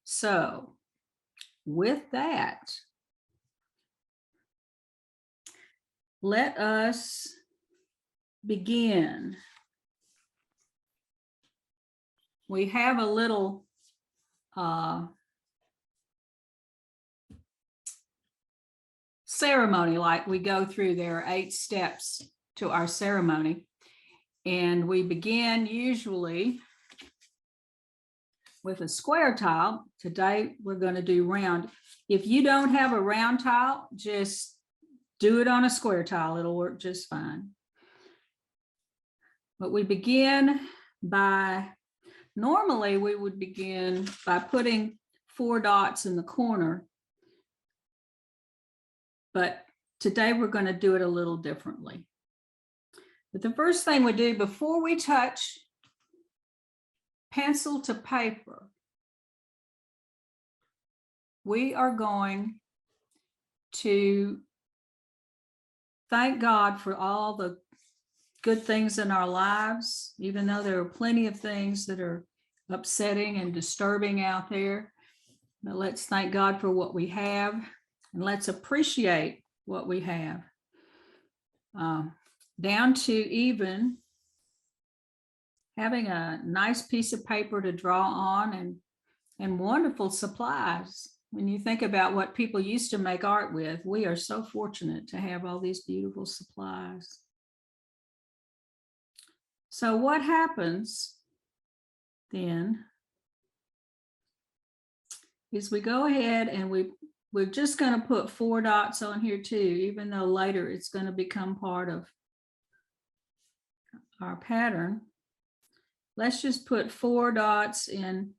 So with that, let us begin. We have a little ceremony, like we go through. There are 8 steps to our ceremony, and we begin usually with a square tile. Today we're going to do round. If you don't have a round tile, just do it on a square tile. It'll work just fine. But we begin by, normally we would begin by putting 4 dots in the corner, but today we're going to do it a little differently. But the first thing we do before we touch pencil to paper, we are going to thank God for all the good things in our lives, even though there are plenty of things that are upsetting and disturbing out there. But let's thank God for what we have, and let's appreciate what we have. Down to even having a nice piece of paper to draw on, and wonderful supplies. When you think about what people used to make art with, we are so fortunate to have all these beautiful supplies. So what happens then is we go ahead and we're just going to put 4 dots on here too, even though later it's going to become part of our pattern. Let's just put 4 dots in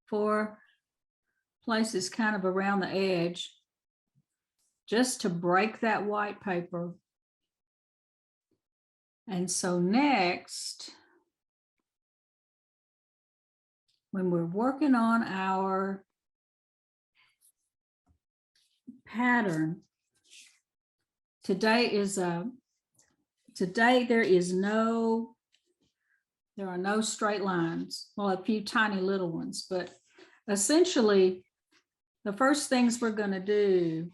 4 places kind of around the edge, just to break that white paper. And so next, when we're working on our pattern, today there are no straight lines. Well, a few tiny little ones, but essentially the first things we're going to do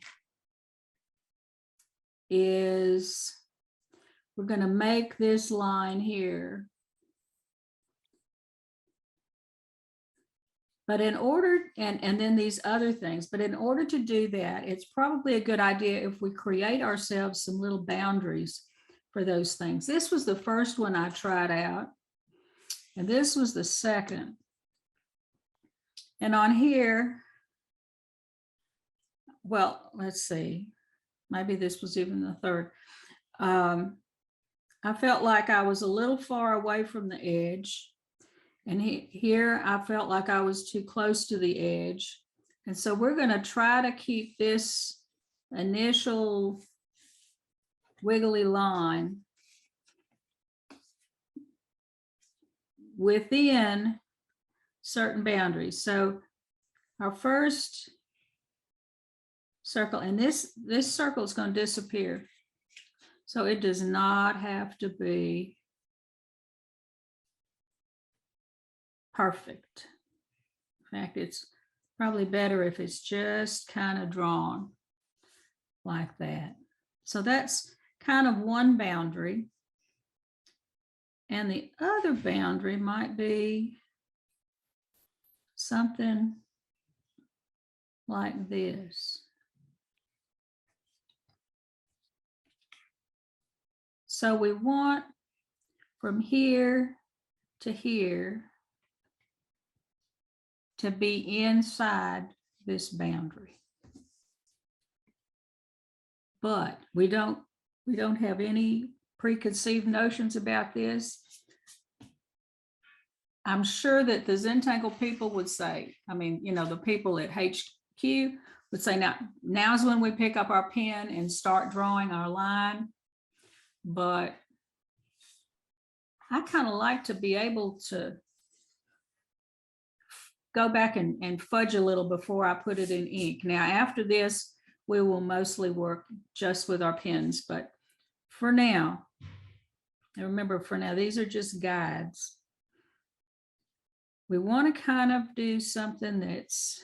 is we're going to make this line here. But in order, and then these other things, but in order to do that, it's probably a good idea if we create ourselves some little boundaries for those things. This was the first one I tried out, and this was the second. And on here, well, let's see, maybe this was even the third. I felt like I was a little far away from the edge. And here I felt like I was too close to the edge. And so we're going to try to keep this initial wiggly line within certain boundaries. So our first circle, and this circle is going to disappear. So it does not have to be perfect. In fact, it's probably better if it's just kind of drawn like that. So that's kind of one boundary. And the other boundary might be something like this. So we want from here to here to be inside this boundary. But we don't have any preconceived notions about this. I'm sure that the Zentangle people would say, I mean, you know, the people at HQ would say, now's when we pick up our pen and start drawing our line. But I kind of like to be able to go back and fudge a little before I put it in ink. Now, after this, we will mostly work just with our pens, but for now, and remember, for now, these are just guides. we want to kind of do something that's,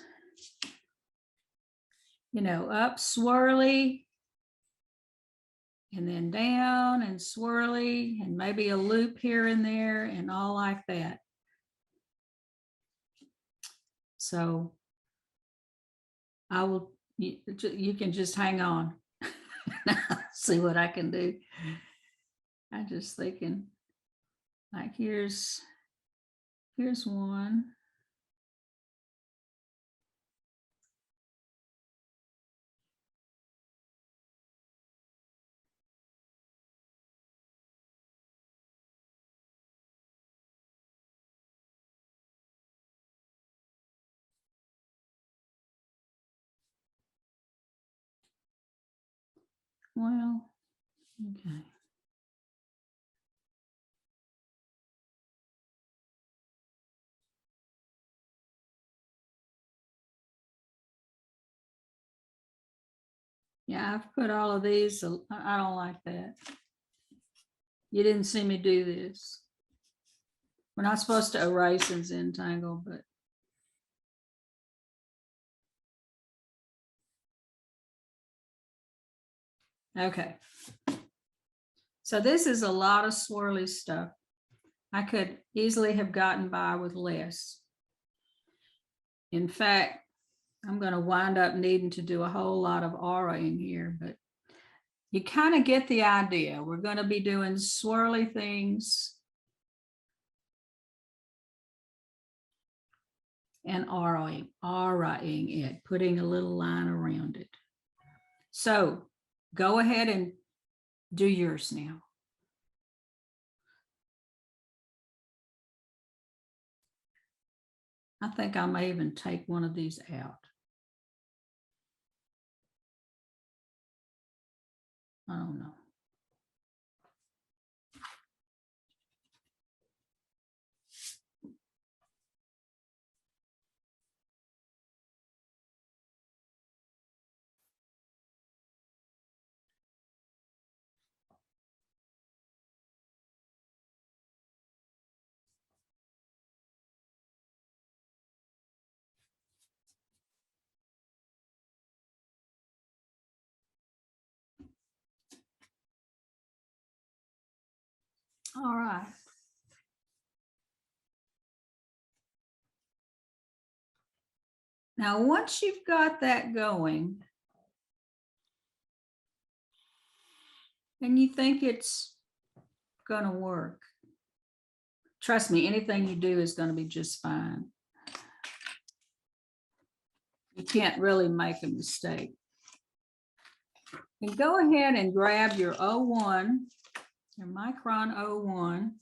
you know, up swirly and then down and swirly and maybe a loop here and there and all like that. So I will, you can just hang on. See what I can do. I'm just thinking, like, here's one. Well, okay. Yeah, I've put all of these. So I don't like that. You didn't see me do this. We're not supposed to erase and Zentangle, but okay. So this is a lot of swirly stuff. I could easily have gotten by with less. In fact, I'm going to wind up needing to do a whole lot of aura in here, but you kind of get the idea. We're going to be doing swirly things and auraing it, putting a little line around it. So go ahead and do yours now. I think I may even take one of these out. I don't know. All right. Now, once you've got that going, and you think it's going to work, trust me, anything you do is going to be just fine. You can't really make a mistake. And go ahead and grab your 01, your micron 01.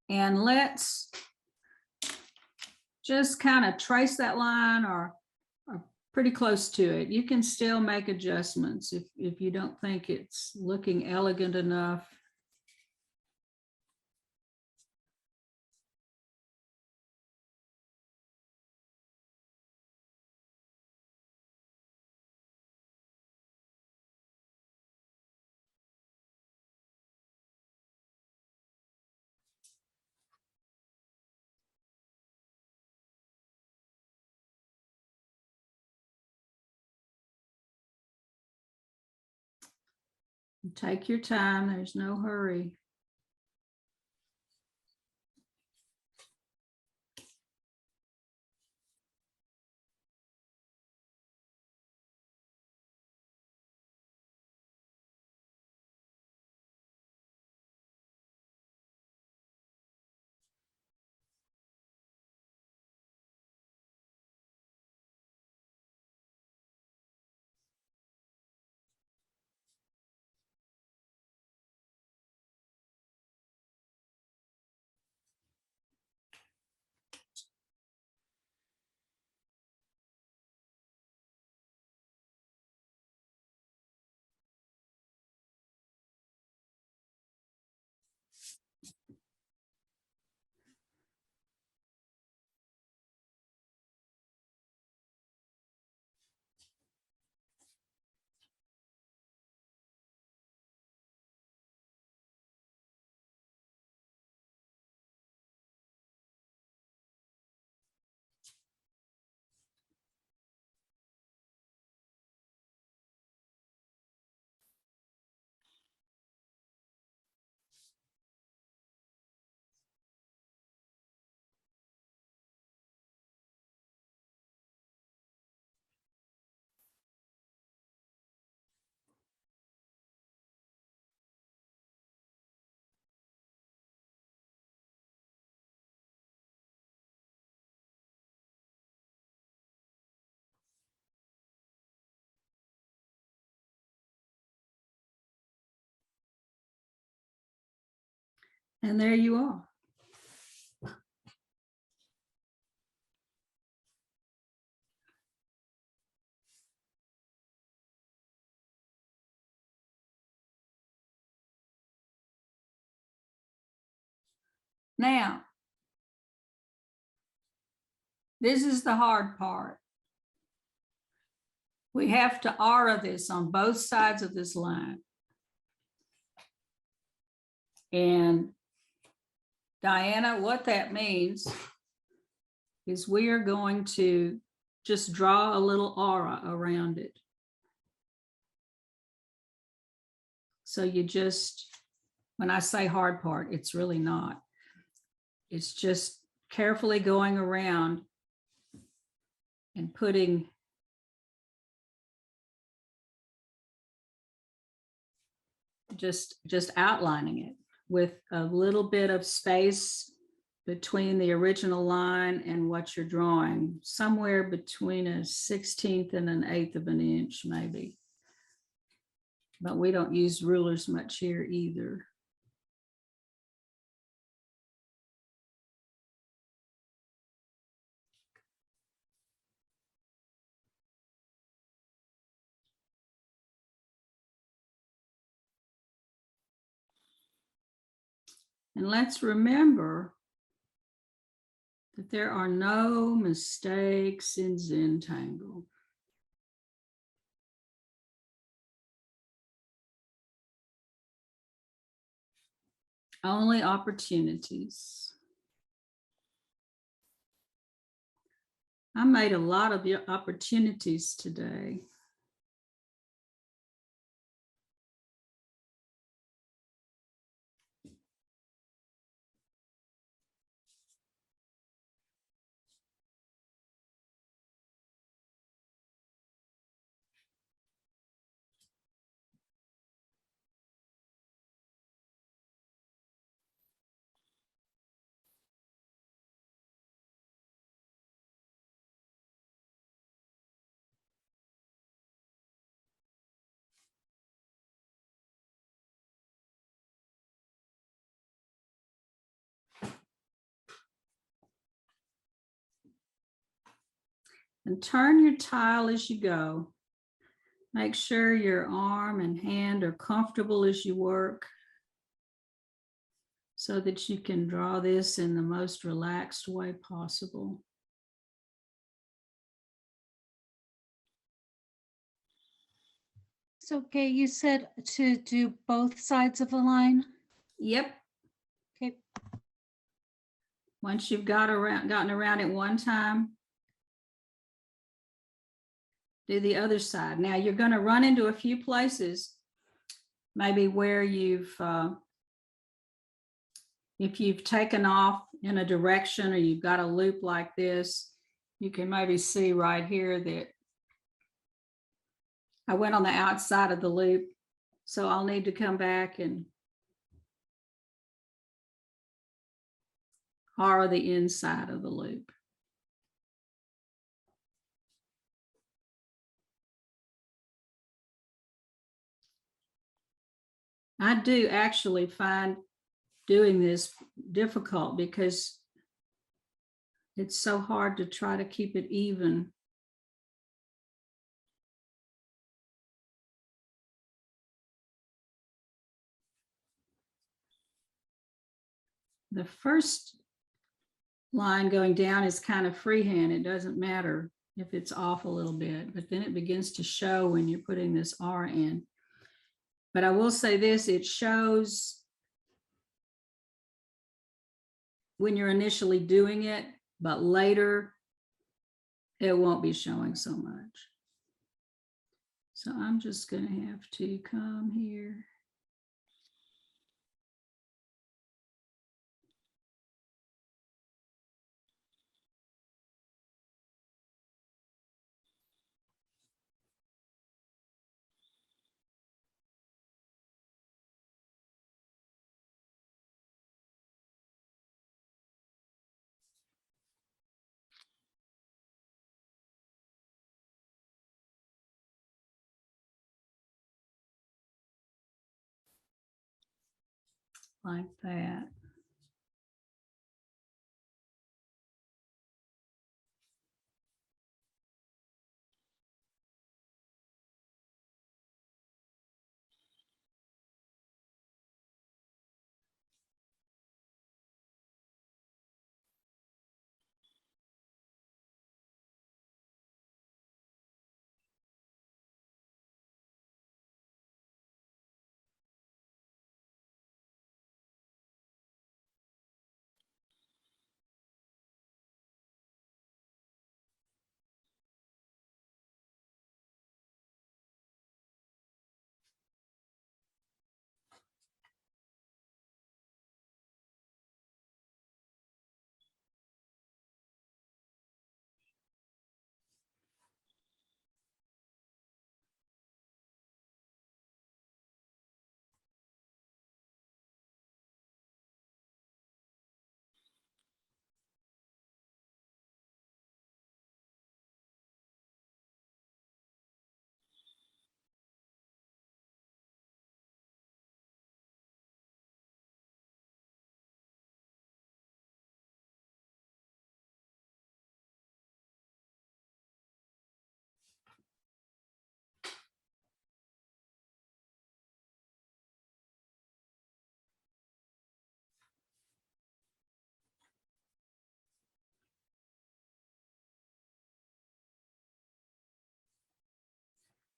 And let's just kind of trace that line or pretty close to it. You can still make adjustments if you don't think it's looking elegant enough. Take your time, there's no hurry. And there you are. Now, this is the hard part. We have to aura this on both sides of this line. And Diana, what that means is we are going to just draw a little aura around it. So you just, when I say hard part, it's really not. It's just carefully going around and putting just outlining it with a little bit of space between the original line and what you're drawing, somewhere between a 1/16 and an 1/8 of an inch, maybe. But we don't use rulers much here either. And let's remember that there are no mistakes in Zentangle. Only opportunities. I made a lot of opportunities today. And turn your tile as you go. Make sure your arm and hand are comfortable as you work so that you can draw this in the most relaxed way possible. So, okay, you said to do both sides of the line? Yep. Okay. Once you've gotten around it one time, do the other side. Now you're going to run into a few places, maybe where if you've taken off in a direction or you've got a loop like this, you can maybe see right here that I went on the outside of the loop. So I'll need to come back and aura the inside of the loop. I do actually find doing this difficult because it's so hard to try to keep it even. The first line going down is kind of freehand. It doesn't matter if it's off a little bit, but then it begins to show when you're putting this R in. But I will say this, it shows when you're initially doing it, but later it won't be showing so much. So I'm just going to have to come here. Like that.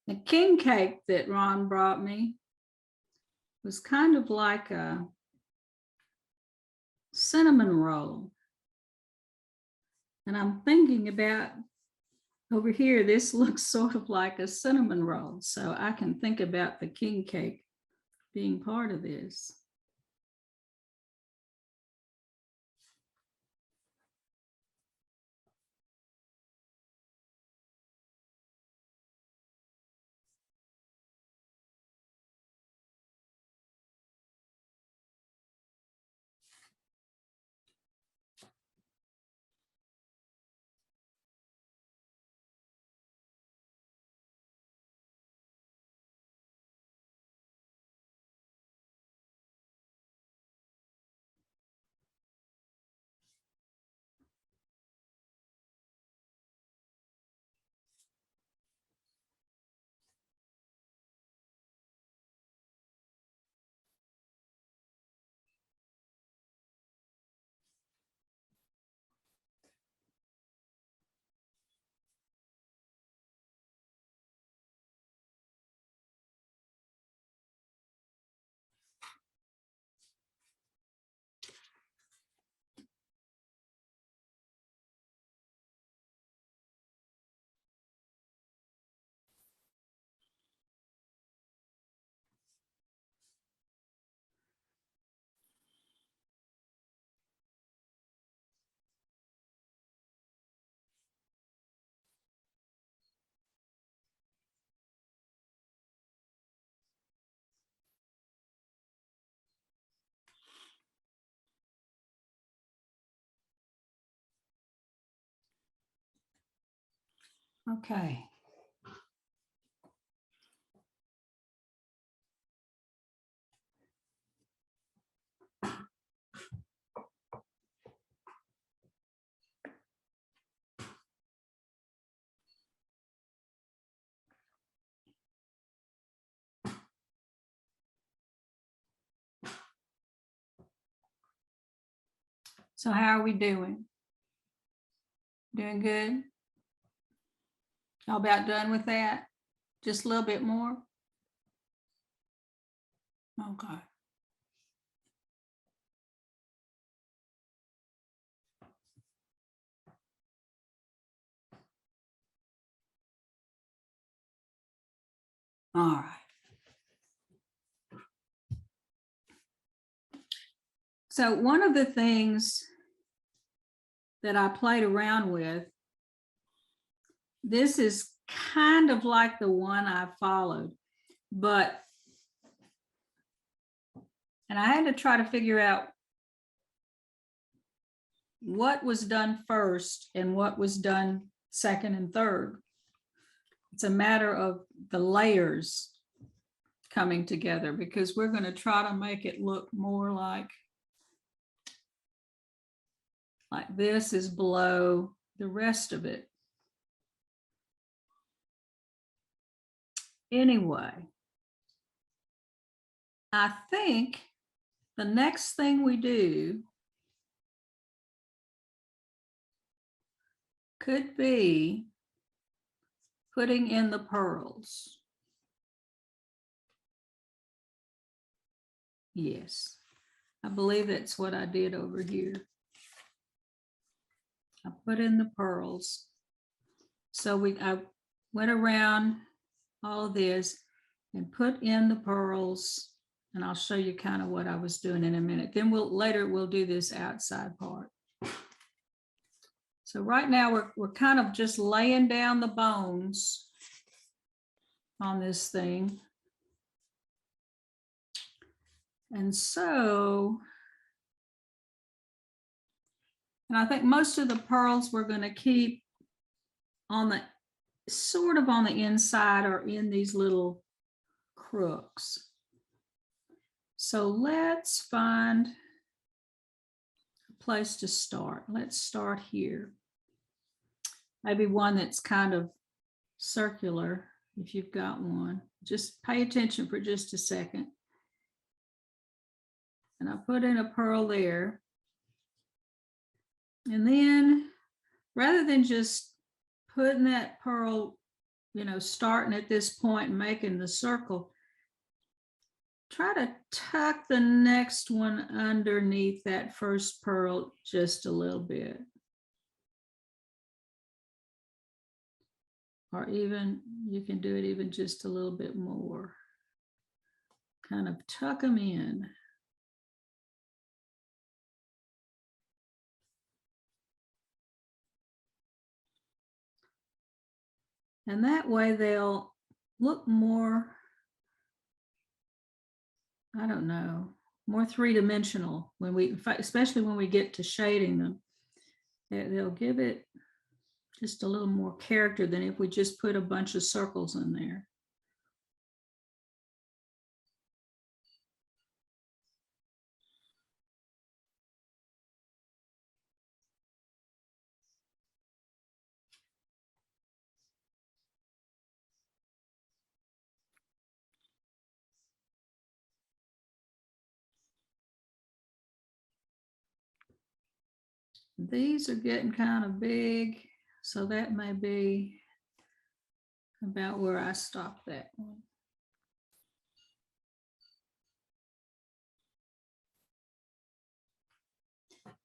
The king cake that Ron brought me was kind of like a cinnamon roll. And I'm thinking about over here, this looks sort of like a cinnamon roll. So I can think about the king cake being part of this. Okay. So how are we doing? Doing good? Y'all about done with that? Just a little bit more? Okay. All right. So one of the things that I played around with, this is kind of like the one I followed, but, and I had to try to figure out what was done first and what was done second and third. It's a matter of the layers coming together because we're going to try to make it look more like this is below the rest of it. Anyway, I think the next thing we do could be putting in the pearls. Yes, I believe that's what I did over here. I put in the pearls. So I went around all of this and put in the pearls, and I'll show you kind of what I was doing in a minute. Then later we'll do this outside part. So right now we're kind of just laying down the bones on this thing. And so, and I think most of the pearls we're going to keep on the sort of on the inside or in these little crooks. So let's find a place to start. Let's start here. Maybe one that's kind of circular if you've got one. Just pay attention for just a second. And I put in a pearl there. And then rather than just putting that pearl, starting at this point and making the circle, try to tuck the next one underneath that first pearl just a little bit. Or even, you can do it even just a little bit more. Kind of tuck them in. And that way they'll look more, I don't know, more three-dimensional when we, especially when we get to shading them. They'll give it just a little more character than if we just put a bunch of circles in there. These are getting kind of big, so that may be about where I stopped that one.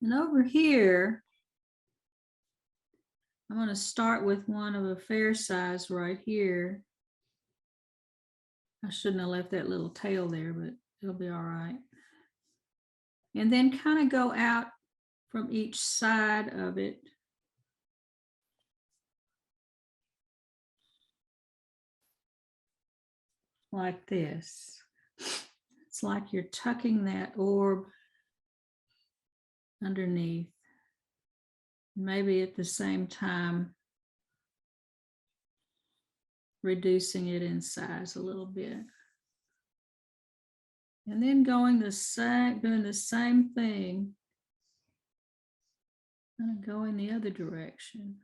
And over here, I'm going to start with one of a fair size right here. I shouldn't have left that little tail there, but it'll be all right. And then kind of go out from each side of it. Like this. It's like you're tucking that orb underneath. Maybe at the same time, reducing it in size a little bit. And then doing the same thing, kind of going the other direction.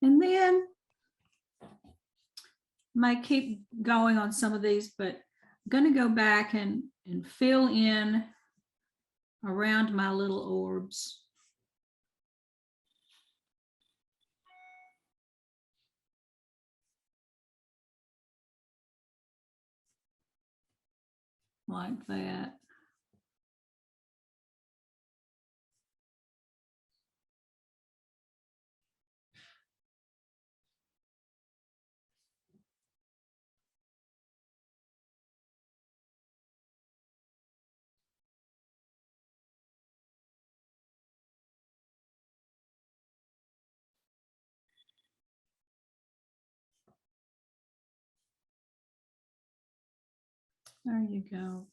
And then might keep going on some of these, but I'm going to go back and fill in around my little orbs. Like that. There you go.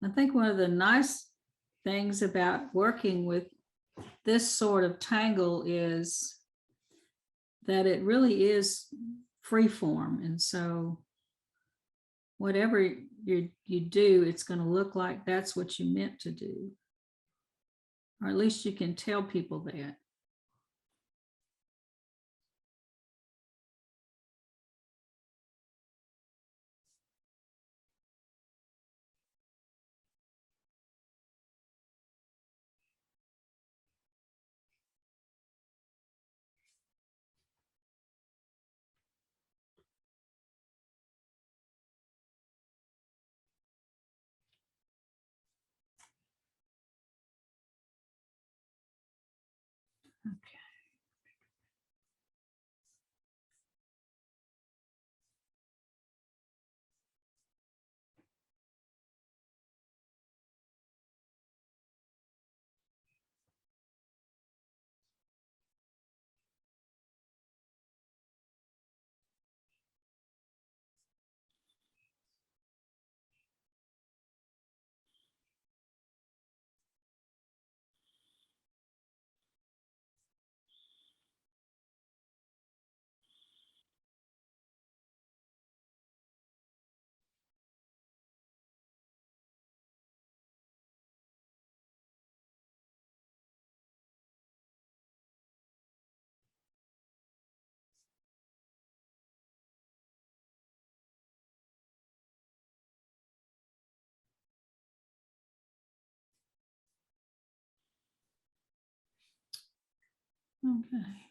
I think one of the nice things about working with this sort of tangle is that it really is free form. And so whatever you do, it's going to look like that's what you meant to do. Or at least you can tell people that. Okay. Okay.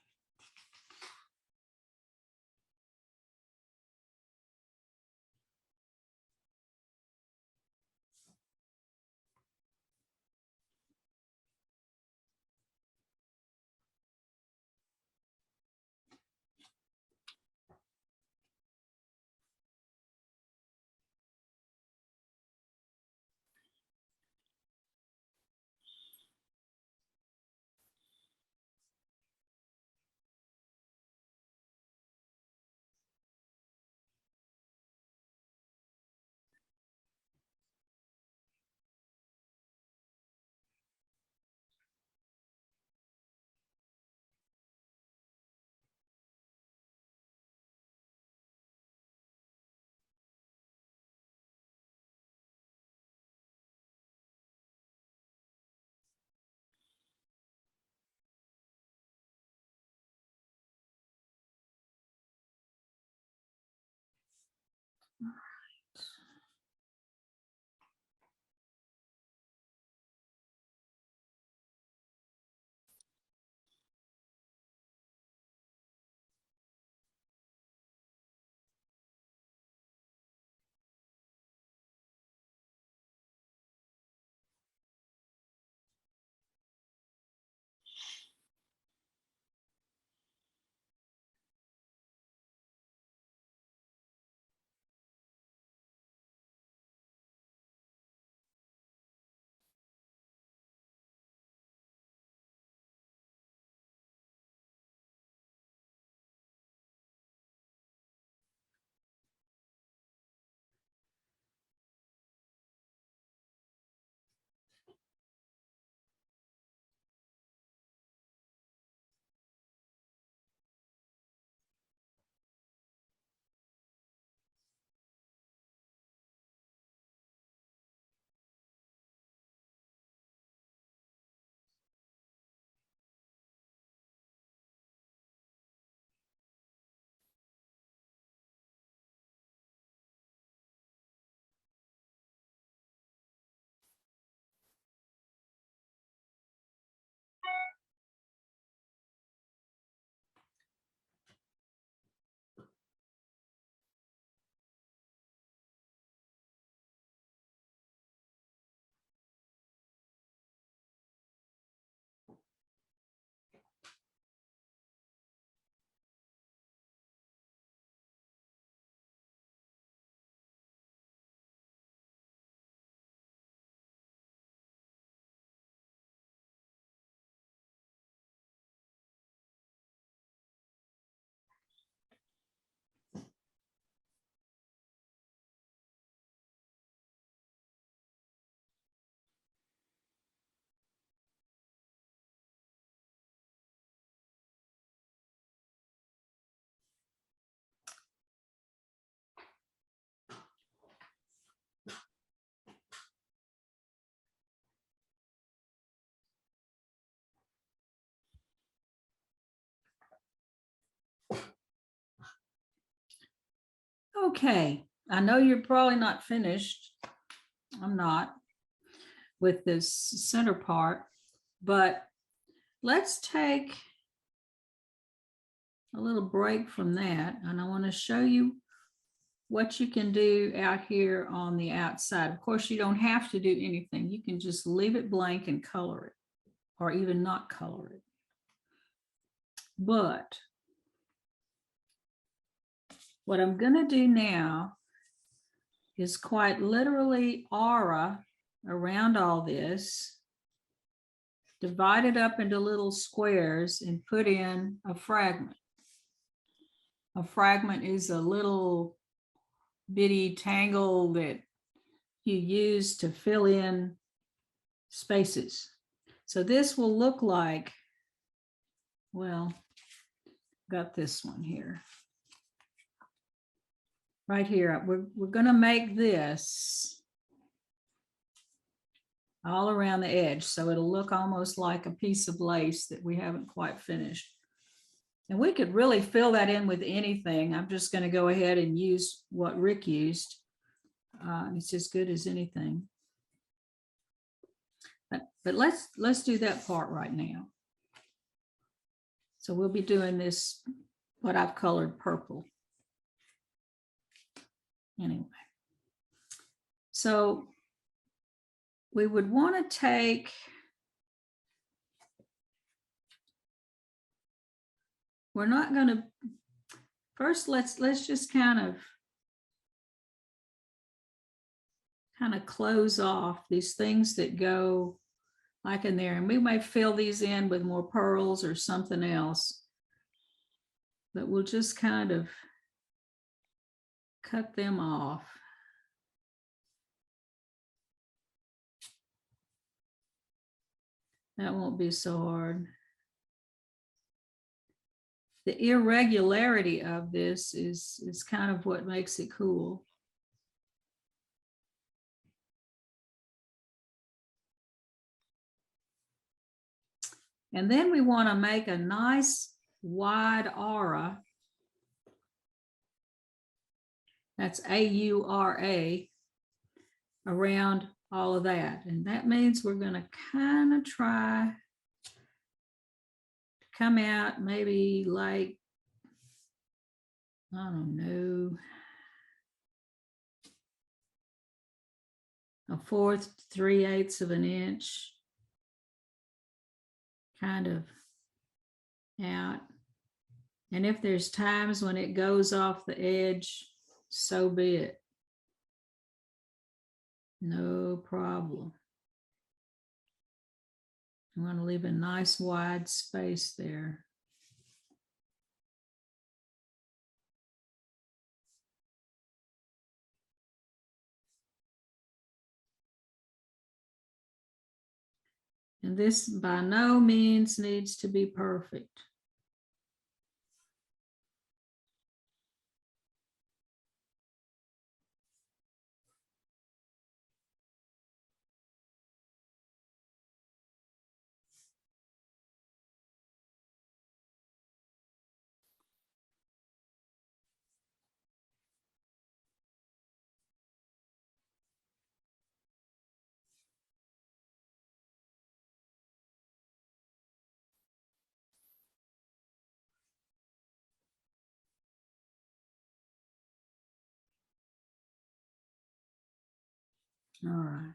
Okay, I know you're probably not finished. I'm not with this center part, but let's take a little break from that. And I want to show you what you can do out here on the outside. Of course, you don't have to do anything. You can just leave it blank and color it, or even not color it. But what I'm going to do now is quite literally aura around all this, divide it up into little squares and put in a fragment. A fragment is a little bitty tangle that you use to fill in spaces. So this will look like, well, got this one here. Right here, we're going to make this all around the edge, so it'll look almost like a piece of lace that we haven't quite finished. And we could really fill that in with anything. I'm just going to go ahead and use what Rick used. It's as good as anything. But let's do that part right now. So we'll be doing this, what I've colored purple. Anyway, so we would want to take we're not going to first let's just kind of close off these things that go like in there, and we may fill these in with more pearls or something else, but we'll just kind of cut them off. That won't be so hard. The irregularity of this is kind of what makes it cool. And then we want to make a nice wide aura. That's A-U-R-A around all of that. And that means we're going to kind of try to come out maybe like, I don't know, 1/4 to 3/8 of an inch kind of out. And if there's times when it goes off the edge, so be it. No problem. I'm going to leave a nice wide space there. And this by no means needs to be perfect. All right.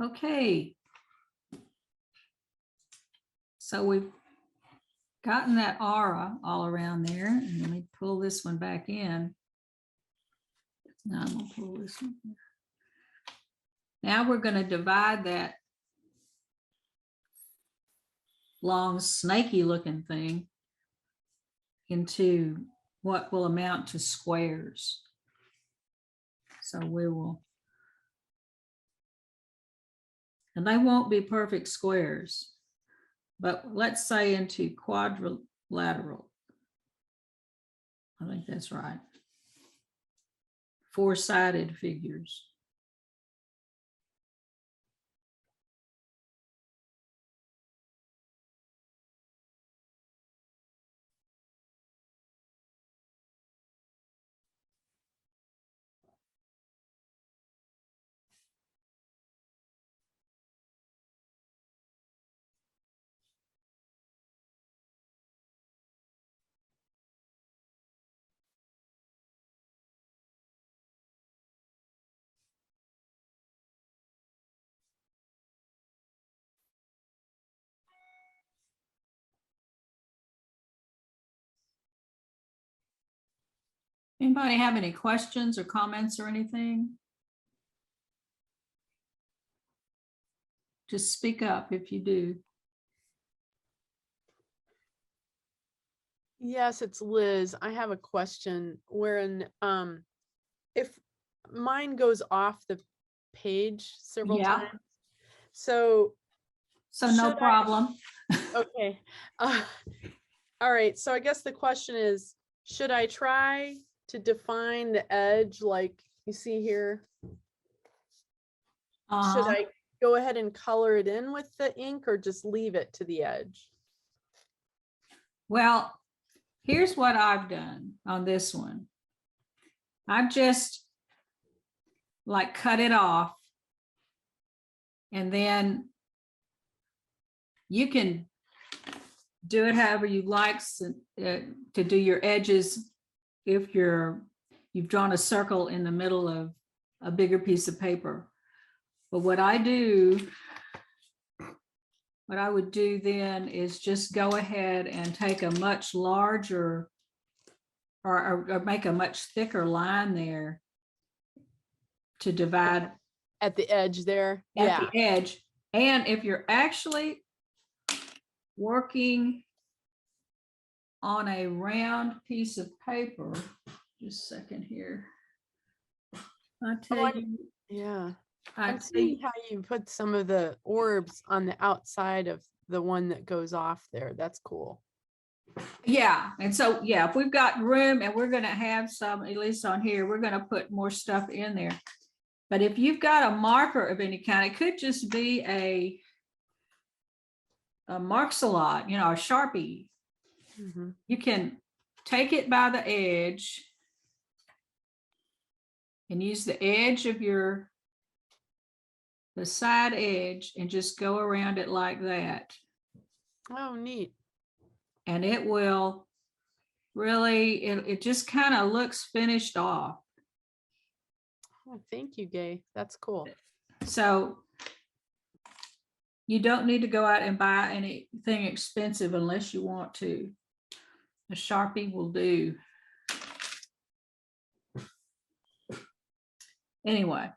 Okay. So we've gotten that aura all around there. And let me pull this one back in. Now I'm gonna pull this one. Now we're going to divide that long snaky looking thing into what will amount to squares. So we will, and they won't be perfect squares, but let's say into quadrilateral. I think that's right. Four-sided figures. Anybody have any questions or comments or anything? Just speak up if you do. Yes, it's Liz. I have a question wherein if mine goes off the page several Yeah. times. So no should problem. okay. All right. So I guess the question is, should I try to define the edge like you see here? Should I go ahead and color it in with the ink or just leave it to the edge? Well, here's what I've done on this one. I've just like cut it off, and then you can do it however you like to do your edges. If you've drawn a circle in the middle of a bigger piece of paper. But what I would do then is just go ahead and take a much larger or make a much thicker line there to divide At the edge there. at the edge. And if you're actually working on a round piece of paper, just a second here. I tell you, Yeah. I I'm seeing how you put some of the orbs on the outside of the one that goes off there. That's cool. yeah. And so, yeah, if we've got room and we're going to have some, at least on here, we're going to put more stuff in there. But if you've got a marker of any kind, it could just be a Marks-a-Lot, a Sharpie. Mm-hmm. You can take it by the edge and use the edge of the side edge and just go around it like that. Oh, neat. And it will really, it just kind of looks finished off. Oh, thank you, Gay. That's cool. So you don't need to go out and buy anything expensive unless you want to. A Sharpie will do. Anyway,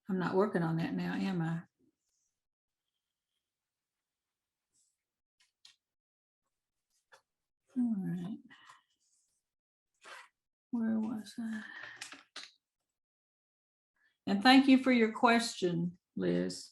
I'm not working on that now, am I? All right. Where was I? And thank you for your question, Liz.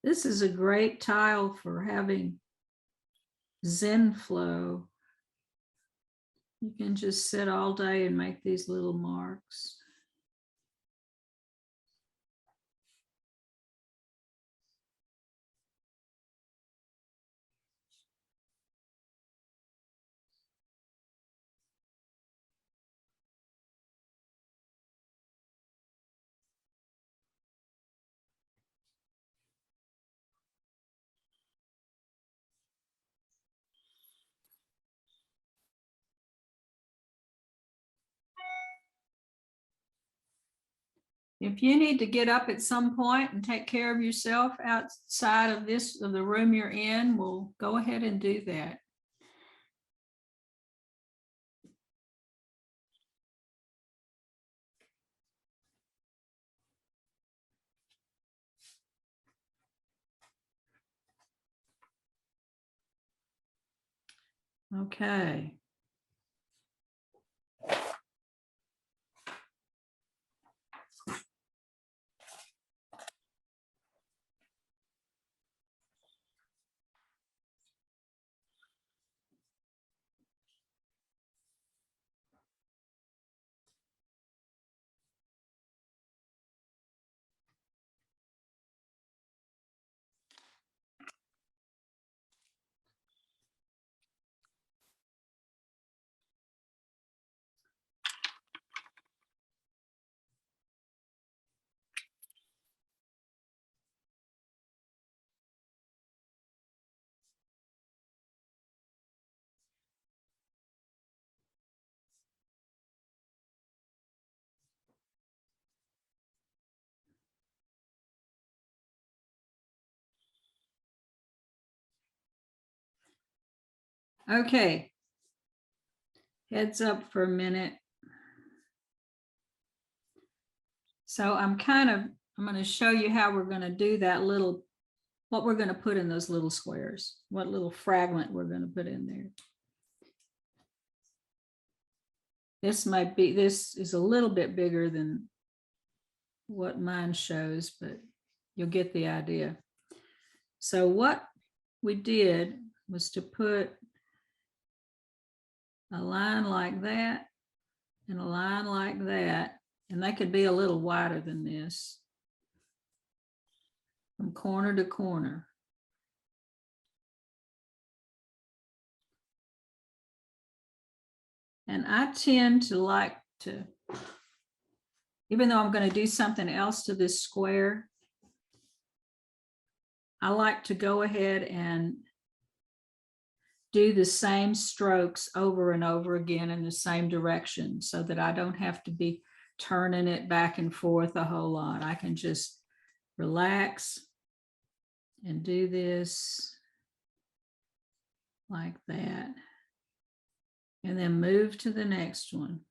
This is a great tile for having Zen flow. You can just sit all day and make these little marks. If you need to get up at some point and take care of yourself outside of the room you're in, we'll go ahead and do that. Okay. Okay. Heads up for a minute. So I'm going to show you how we're going to do that little, what we're going to put in those little squares, what little fragment we're going to put in there. This is a little bit bigger than what mine shows, but you'll get the idea. So what we did was to put a line like that and a line like that, and they could be a little wider than this from corner to corner. And I tend to like to, even though I'm going to do something else to this square, I like to go ahead and do the same strokes over and over again in the same direction so that I don't have to be turning it back and forth a whole lot. I can just relax and do this like that. And then move to the next one.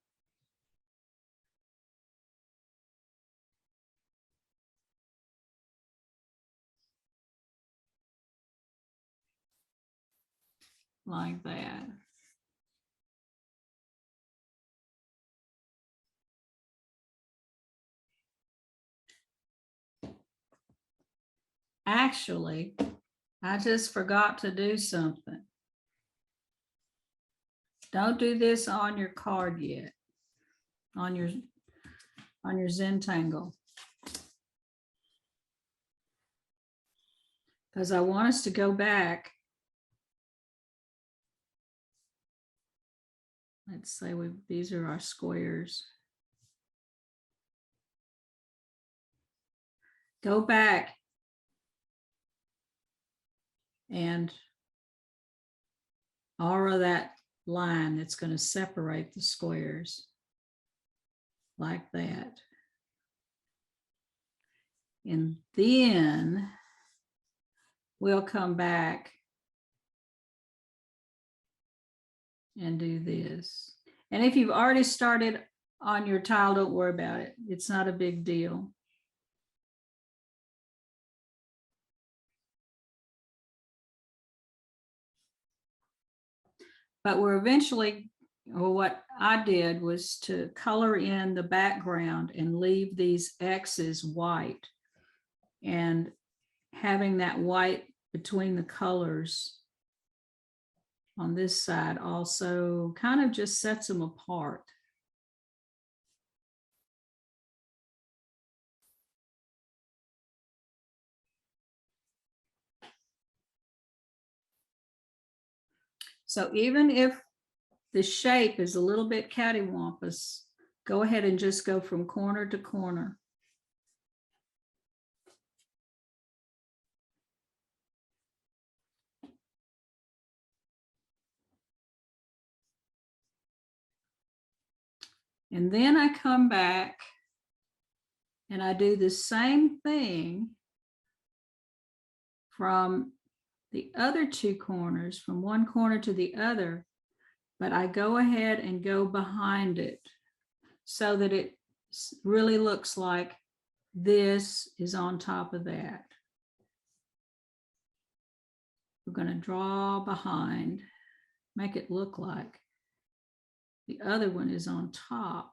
Like that. Actually, I just forgot to do something. Don't do this on your card yet, on your Zentangle. Because I want us to go back. Let's say these are our squares. Go back and aura that line that's going to separate the squares like that. And then we'll come back and do this. And if you've already started on your tile, don't worry about it. It's not a big deal. But we're eventually, or what I did was to color in the background and leave these X's white. And having that white between the colors on this side also kind of just sets them apart. So even if the shape is a little bit cattywampus, go ahead and just go from corner to corner. And then I come back and I do the same thing from the other two corners, from one corner to the other, but I go ahead and go behind it so that it really looks like this is on top of that. We're going to draw behind, make it look like the other one is on top.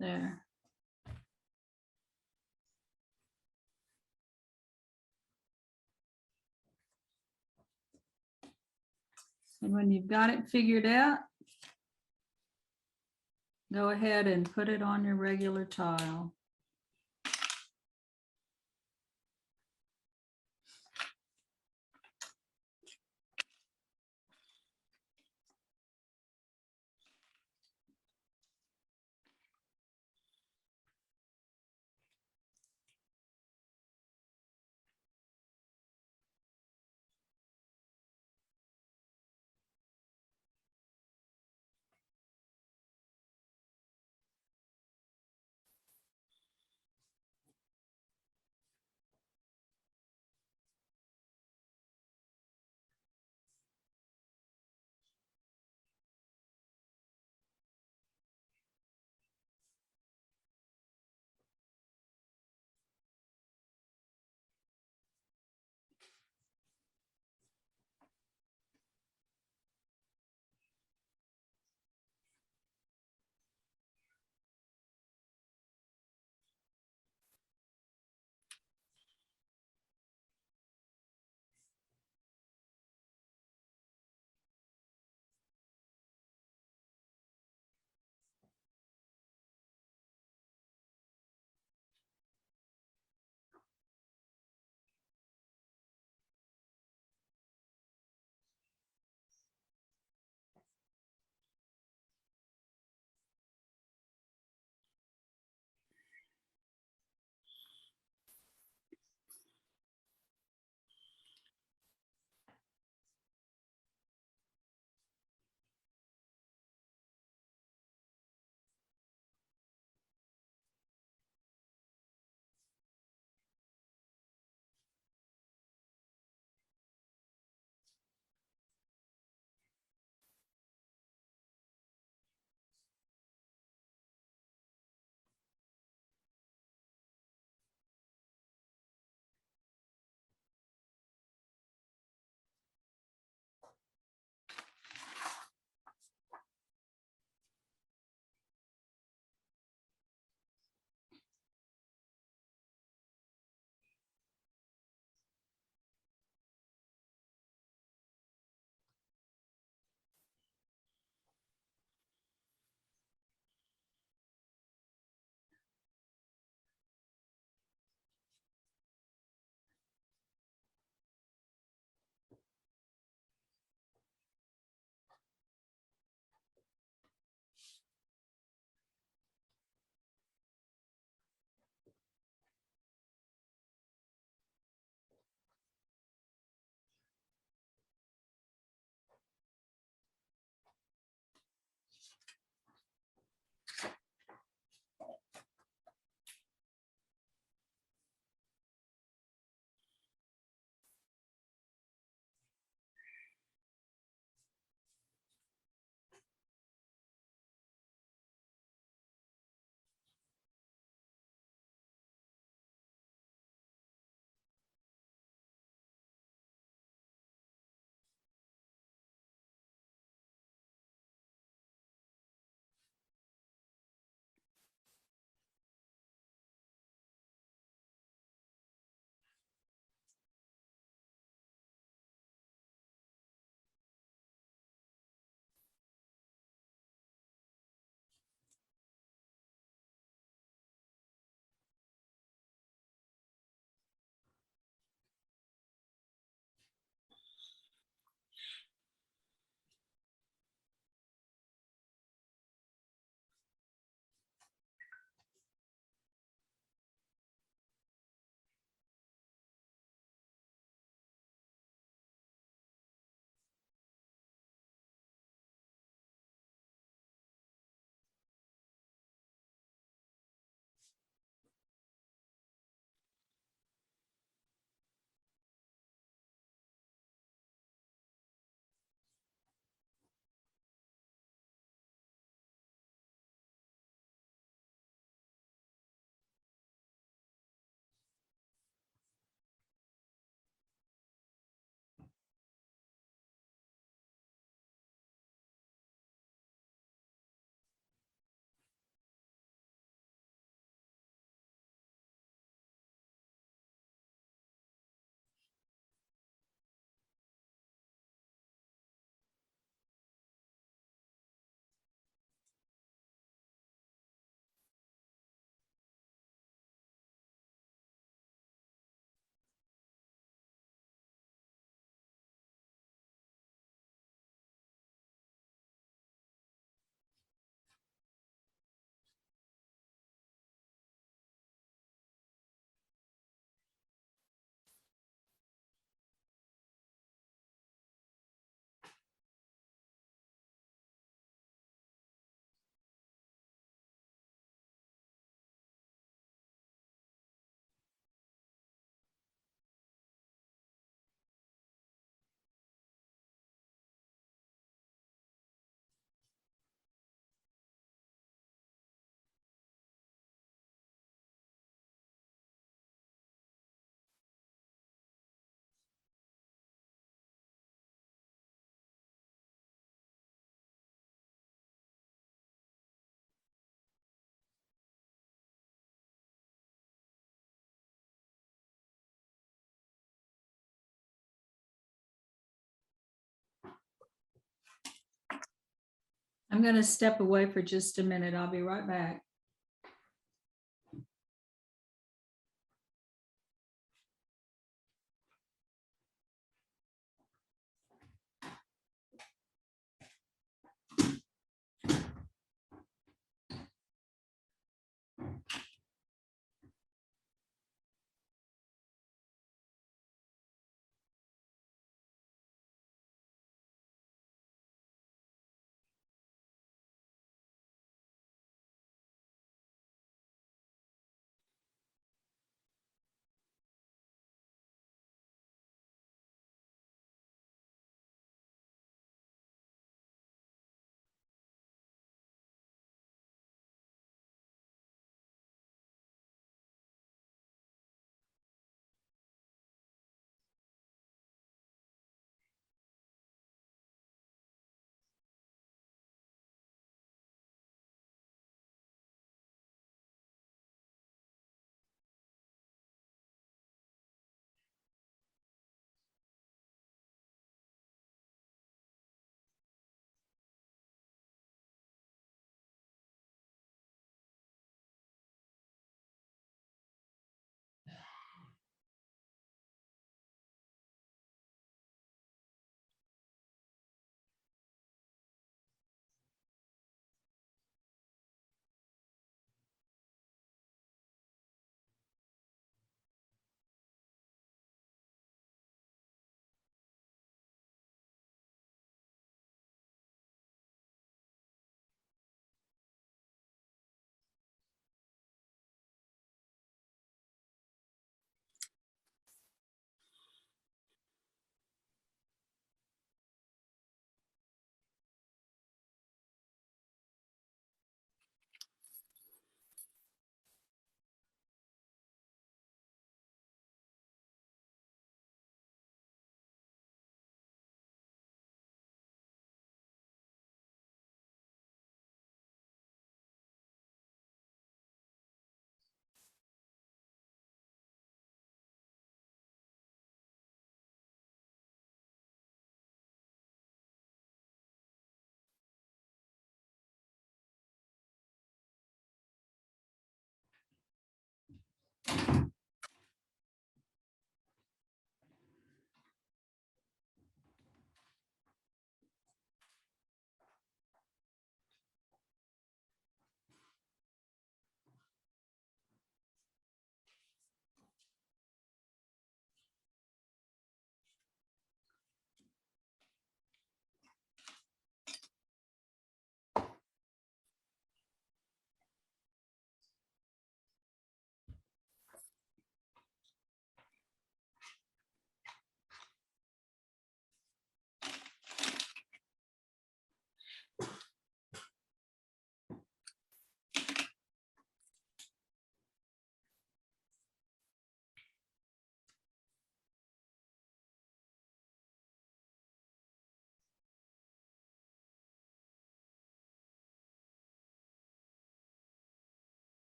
There. And when you've got it figured out, go ahead and put it on your regular tile. I'm going to step away for just a minute. I'll be right back.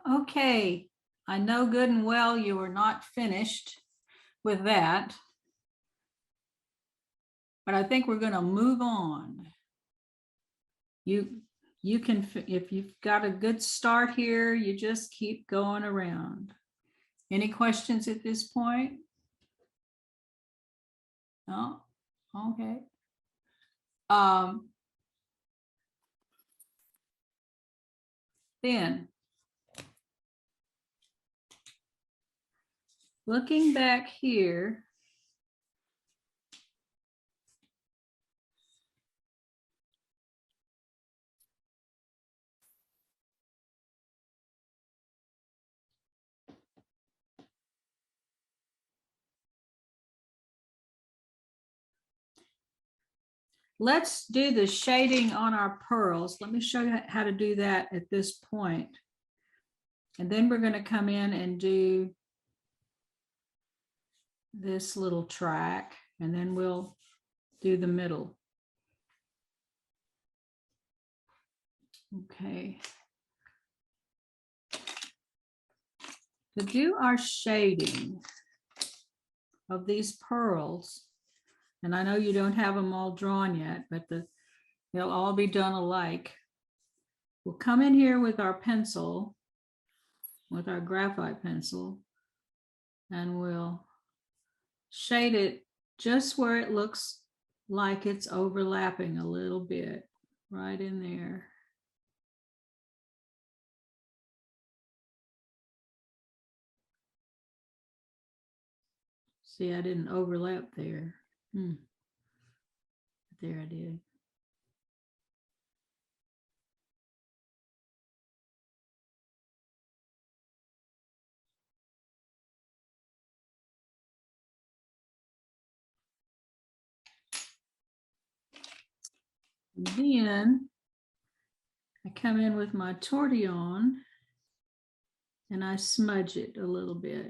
Okay, I know good and well you are not finished with that, but I think we're going to move on. You can, if you've got a good start here, you just keep going around. Any questions at this point? No? Okay. Then looking back here, let's do the shading on our pearls. Let me show you how to do that at this point. And then we're going to come in and do this little track, and then we'll do the middle. Okay. To do our shading of these pearls, and I know you don't have them all drawn yet, but they'll all be done alike. We'll come in here with our pencil, with our graphite pencil, and we'll shade it just where it looks like it's overlapping a little bit, right in there. See, I didn't overlap there. There I did. And then I come in with my tortillon and I smudge it a little bit.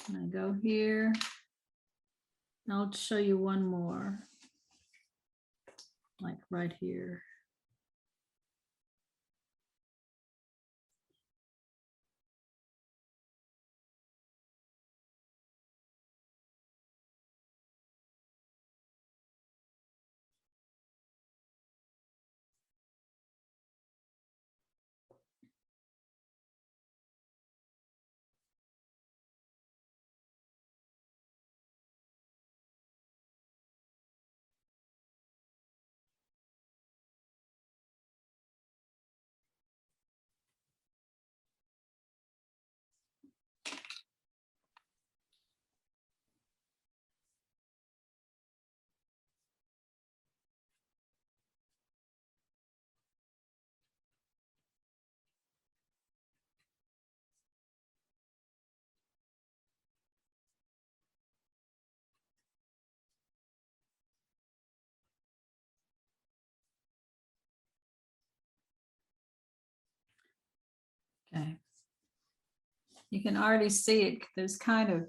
And I go here. I'll show you one more, like right here. Okay. You can already see it. There's kind of,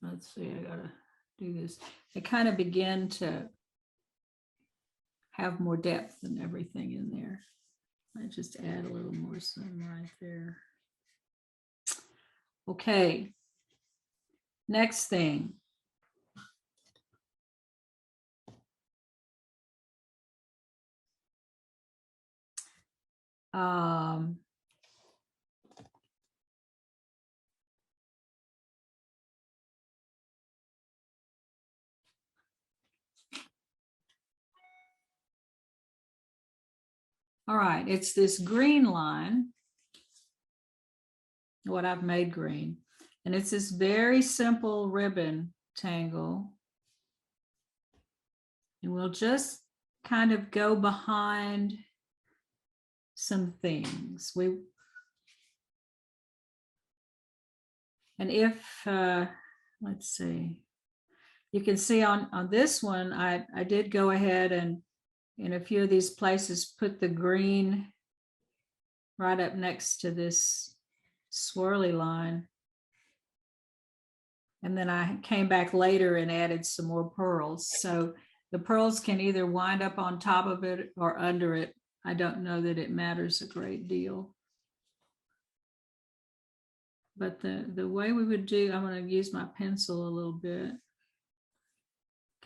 let's see, I gotta do this. They kind of begin to have more depth and everything in there. I just add a little more sun right there. Okay. Next thing. All right, it's this green line, what I've made green, and it's this very simple ribbon tangle. And we'll just kind of go behind some things. And if, let's see, you can see on this one, I did go ahead and in a few of these places put the green right up next to this swirly line. And then I came back later and added some more pearls. So the pearls can either wind up on top of it or under it. I don't know that it matters a great deal. But the way we would do, I'm going to use my pencil a little bit,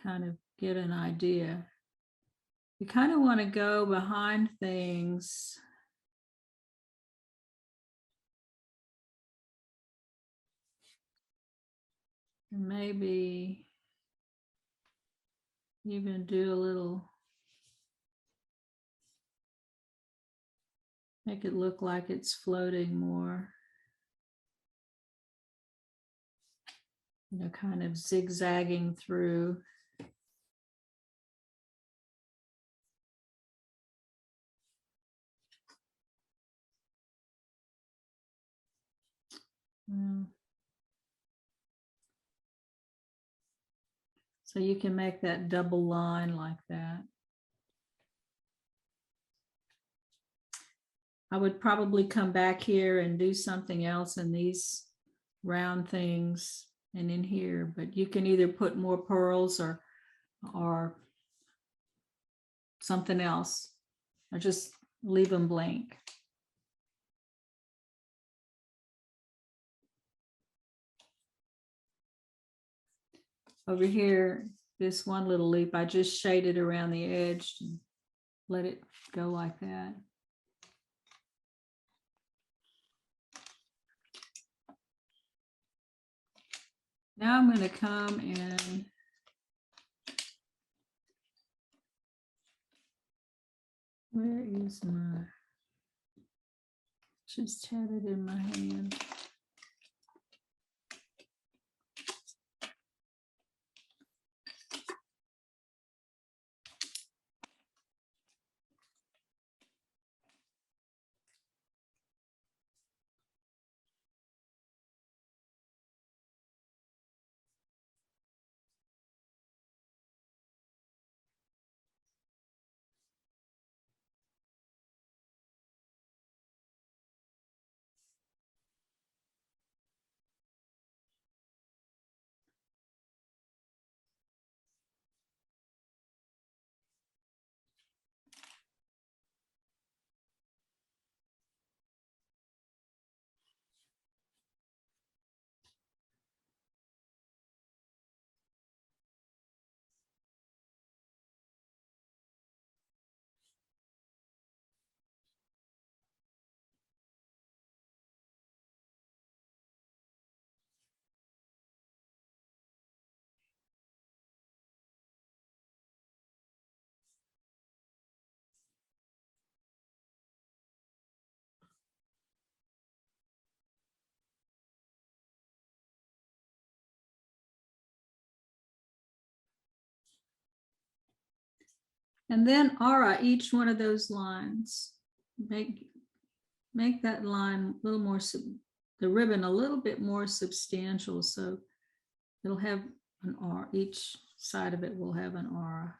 kind of get an idea. You kind of want to go behind things. And maybe even do a little, make it look like it's floating more. You know, kind of zigzagging through. So So you can make that double line like that. I would probably come back here and do something else in these round things and in here, but you can either put more pearls or something else, or just leave them blank. Over here, this one little loop, I just shaded around the edge and let it go like that. Now I'm going to come and where is my, just had it in my hand. And then aura each one of those lines. Make that line a little more, the ribbon a little bit more substantial. So it'll have an aura, each side of it will have an aura.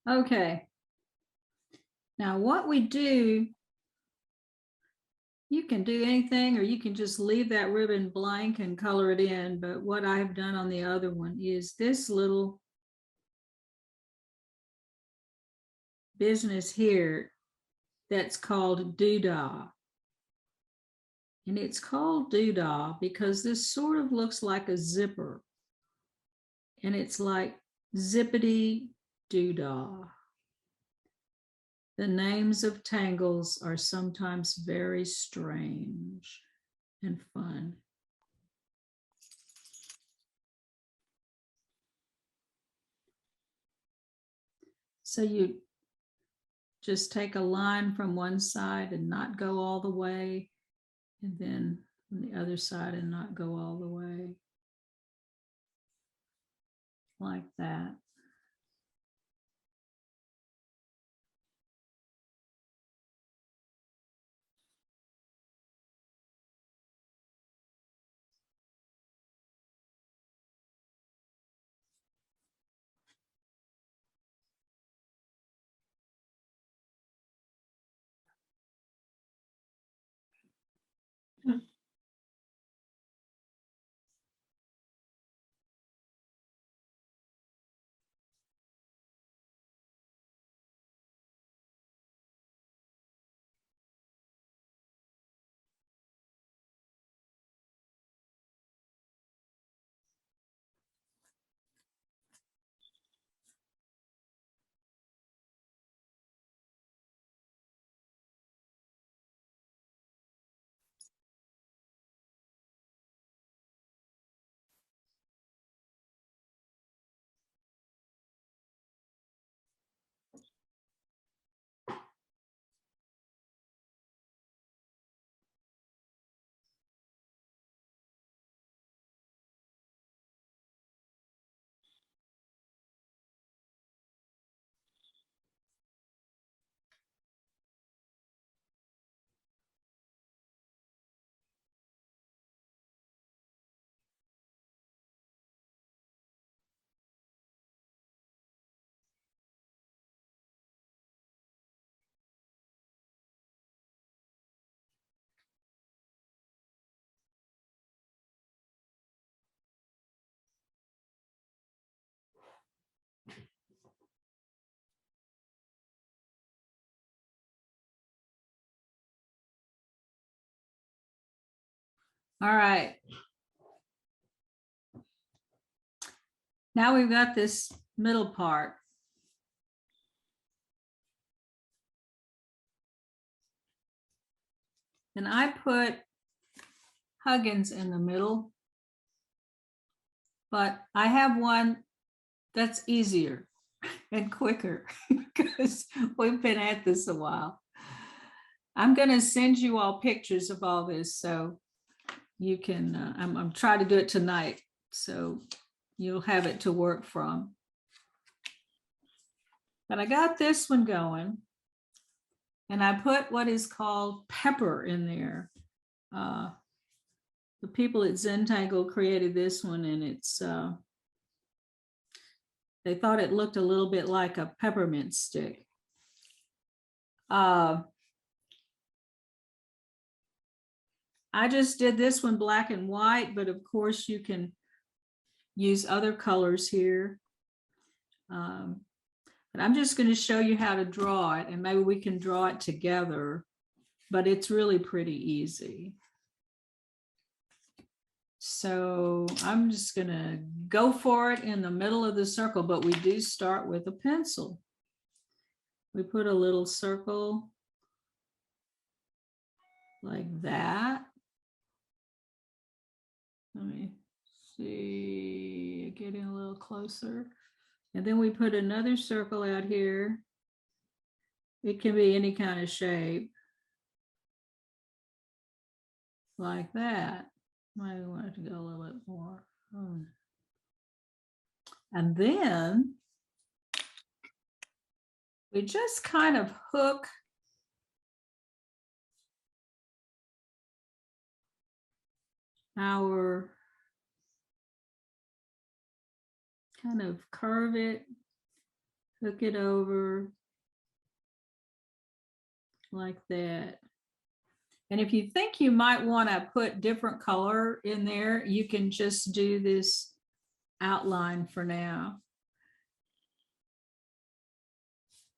Okay. Now what we do, you can do anything or you can just leave that ribbon blank and color it in. But what I've done on the other one is this little business here that's called Doodah. And it's called Doodah because this sort of looks like a zipper. And it's like zippity doodah. The names of tangles are sometimes very strange and fun. So you just take a line from one side and not go all the way, and then from the other side and not go all the way. like that. All right. Now we've got this middle part. And I put Huggins in the middle, but I have one that's easier and quicker because we've been at this a while. I'm going to send you all pictures of all this so you can, I'm trying to do it tonight, so you'll have it to work from. But I got this one going, and I put what is called pepper in there. The people at Zentangle created this one, and it's, they thought it looked a little bit like a peppermint stick. I just did this one black and white, but of course you can use other colors here. But I'm just going to show you how to draw it, and maybe we can draw it together, but it's really pretty easy. So I'm just going to go for it in the middle of the circle, but we do start with a pencil. We put a little circle like that. Let me see, getting a little closer. And then we put another circle out here. It can be any kind of shape. Like that. Might want it to go a little bit more. And then we just kind of hook our, kind of curve it, hook it over like that. And if you think you might want to put different color in there, you can just do this outline for now.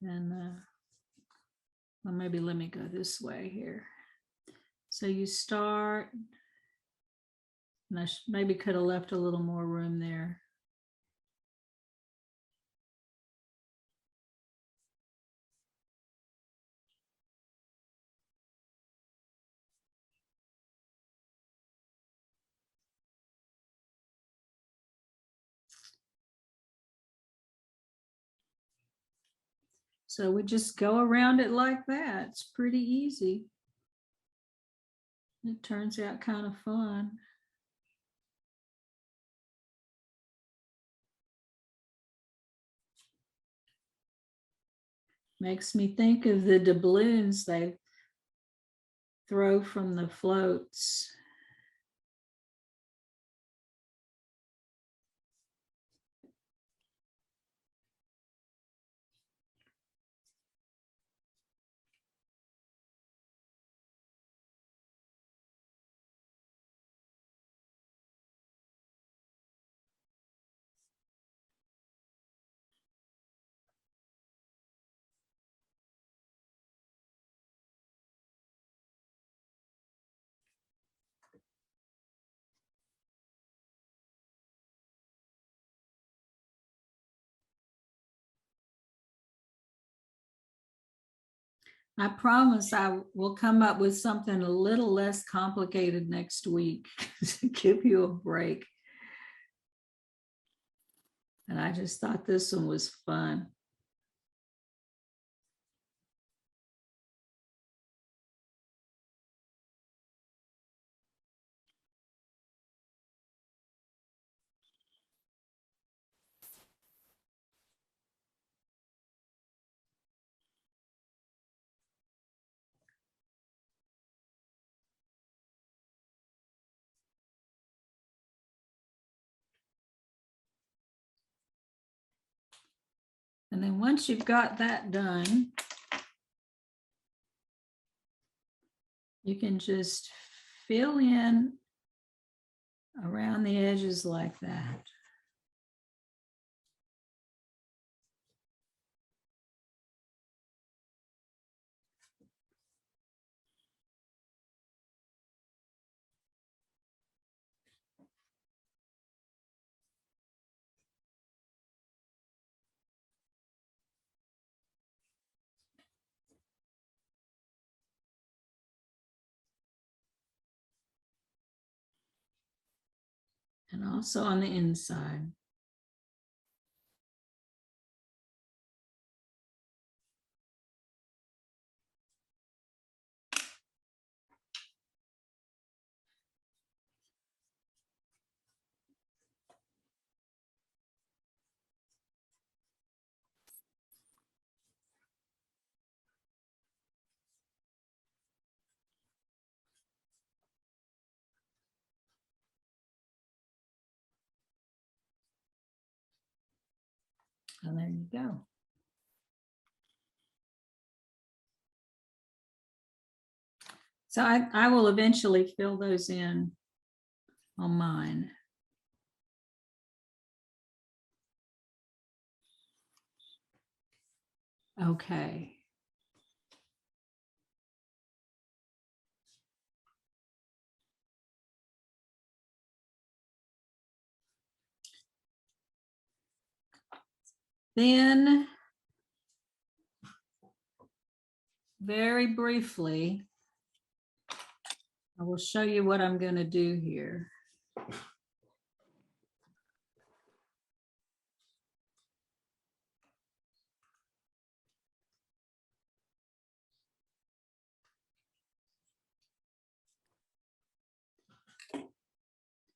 And well, maybe let me go this way here. So you start, and I maybe could have left a little more room there. So we just go around it like that. It's pretty easy. It turns out kind of fun. Makes me think of the doubloons they throw from the floats. I promise I will come up with something a little less complicated next week to give you a break. And I just thought this one was fun. And then once you've got that done, you can just fill in around the edges like that. And also on the inside. And there you go. So I will eventually fill those in on mine. Okay. Then, very briefly, I will show you what I'm going to do here.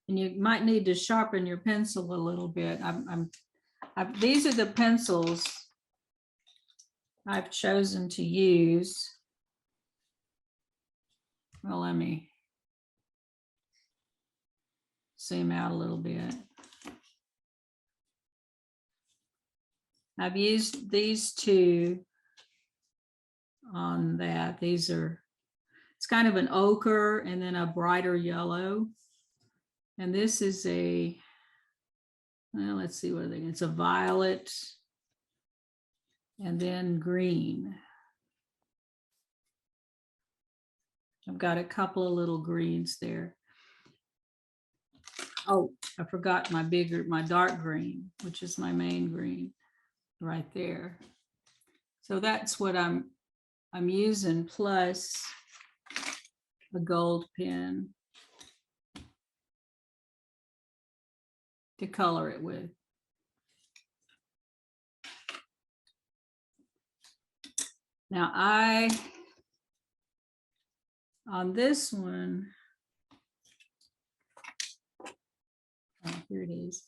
And you might need to sharpen your pencil a little bit. These are the pencils I've chosen to use. Well, let me zoom out a little bit. I've used these two on that. These are, it's kind of an ochre and then a brighter yellow. And this is a, well, let's see what it's a violet and then green. I've got a couple of little greens there. Oh, I forgot my dark green, which is my main green right there. So that's what I'm using, plus a gold pen to color it with. Now on this one, oh, here it is.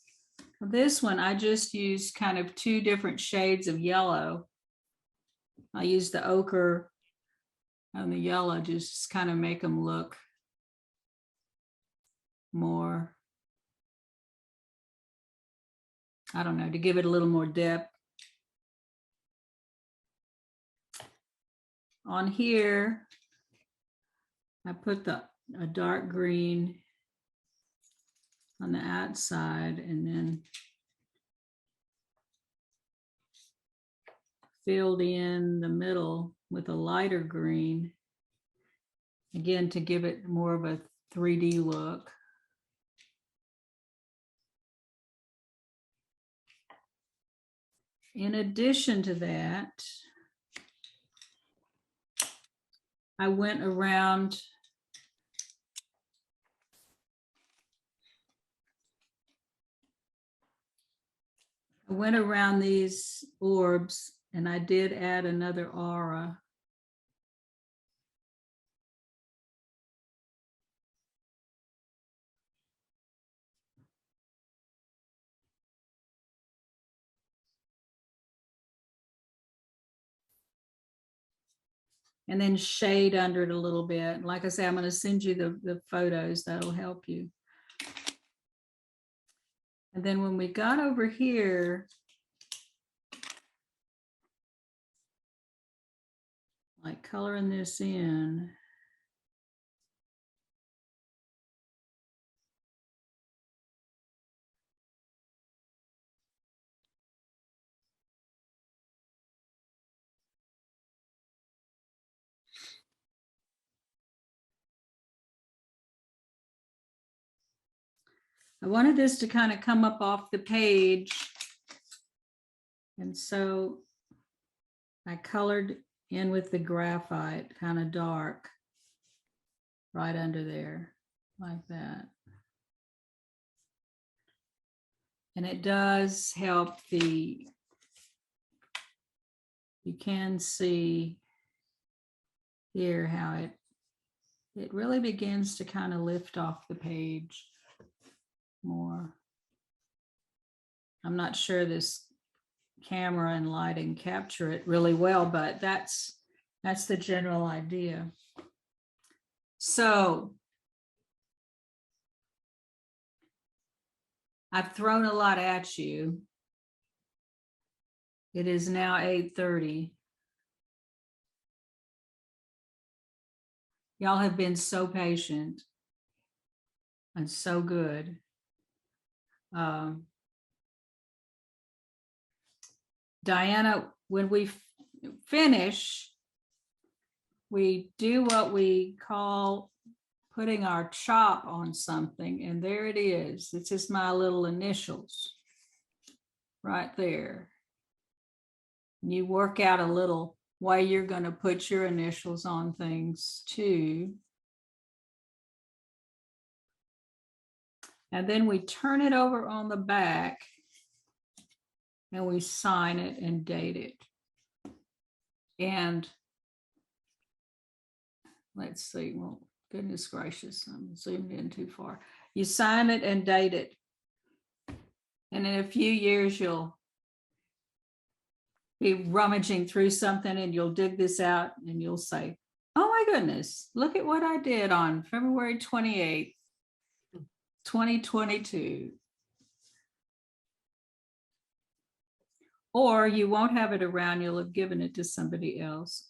On this one, I just used kind of two different shades of yellow. I use the ochre and the yellow, just kind of make them look more, I don't know, to give it a little more depth. On here, I put a dark green on the outside and then filled in the middle with a lighter green, again, to give it more of a 3D look. In addition to that, I went around these orbs and I did add another aura. And then shade under it a little bit. Like I say, I'm going to send you the photos. That'll help you. And then when we got over here, like coloring this in, I wanted this to kind of come up off the page. And so I colored in with the graphite, kind of dark, right under there, like that. And it does help you can see here how it really begins to kind of lift off the page more. I'm not sure this camera and lighting capture it really well, but that's the general idea. So I've thrown a lot at you. It is now 8:30. Y'all have been so patient and so good. Diana, when we finish, we do what we call putting our chop on something, and there it is. This is my little initials right there. You work out a little way you're going to put your initials on things too. And then we turn it over on the back and we sign it and date it. And let's see, well, goodness gracious, I'm zoomed in too far. You sign it and date it. And in a few years, you'll be rummaging through something and you'll dig this out and you'll say, oh my goodness, look at what I did on February 28th, 2022. Or you won't have it around, you'll have given it to somebody else,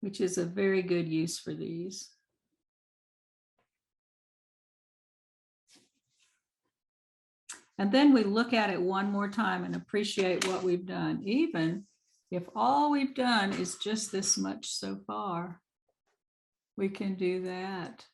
which is a very good use for these. And then we look at it one more time and appreciate what we've done, even if all we've done is just this much so far. We can do that.